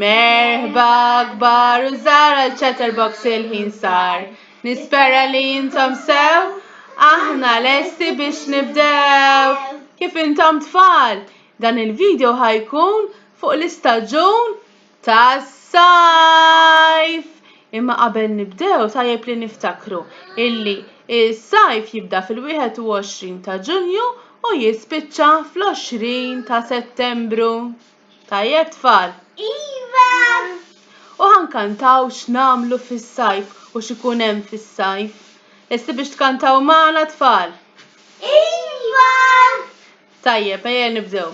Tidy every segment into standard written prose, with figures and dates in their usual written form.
Merħba kbar u żgħar għal-Chatterbox il-ħin sar. Nispera li jintom sew, aħna lesti biex nibdew. Kif intom tfal? Dan il-video ħajkun fuq l-istaġun tas-sajf. Imma qabel nibdew tajjeb li niftakru illi is-sajf jibda fil-21 ta' Ġunju u jispiċċa fl-20 ta' Settembru. Tajjeb tfal? Iva! U ħankantaw x'namlu fis-sajf u x'ikun hemm fis-sajf. Lesti biex tkantaw magħna tfal? Iva! Tajjeb, ejja nibdew.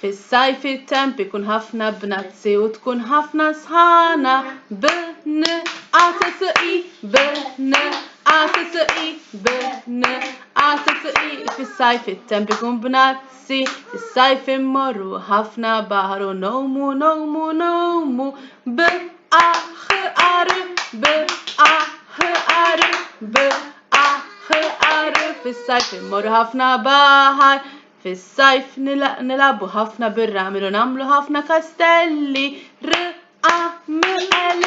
Fis-sajf it-temp ikun ħafna bnazzi u tkun ħafna sħana. B-n-a-t-s-i, b-n-a-t-s-i, b-n-a-t-s-i. Fis-sajf it-temp ikun bnazzi, fis-sajf immorru ħafna baħar u nomu. B-a-ħ-ar, b-a-ħ-ar, b-a-ħ-ar. Fis-sajf immorru ħafna baħar. Fis-sajf nilabu ħafna bir-ramel u nagħmlu ħafna kastelli. R-a-m-l,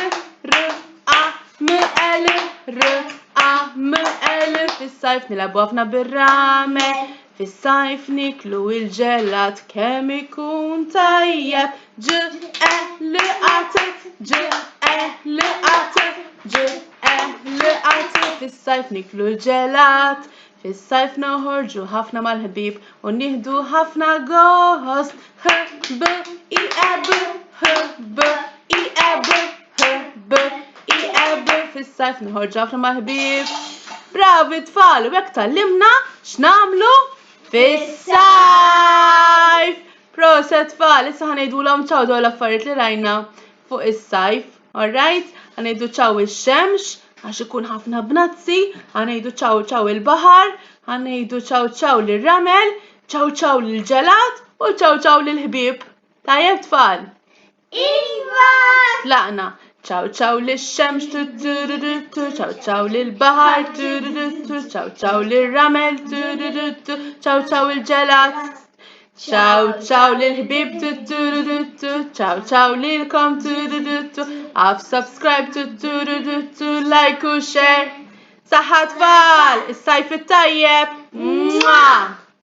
r-a-m-l, r-a-m-l. Fis-sajf nilabu ħafna bir-ramel. Fis-sajf niklu il-ġelat kemm ikun tajjeb. Ġ-e-l-a-t, ġ-e-l-a-t, ġ-e-l-a-t. Fis-sajf niklu l-ġelat. Fis-sajf noħorġu ħafna mal-ħbieb u nieħdu ħafna gost. H-b-i-e-b, h-b-i-e-b, h-b-i-e-b. Fis-sajf noħorġu ħafna mal-ħbieb. Bravi tfal, u hekk tallimna x'namlu fis-sajf. Proset tfal, issa ħanejdulhom ċaw dawn l-affarijiet li rajna fuq is-sajf. Alright? Ħanejdu ċaw ix-xemx għax ikun ħafna bnazzi, ħanejdu ċaw il-baħar, ħanejdu ċaw lir-ramel, ċaw lill-ġelat u ċaw lill-ħbieb. Tajjeb tfal? Iva! Tlaqna. ċaw lix-xemx, ċaw lill-baħar, ċaw lir-ramel, ċaw il-ġelat. ċaw lill-ħbieb, ċaw lilkom, għaf subscribe, like u share. Saħħa tfal, is-sajf it-tajjeb.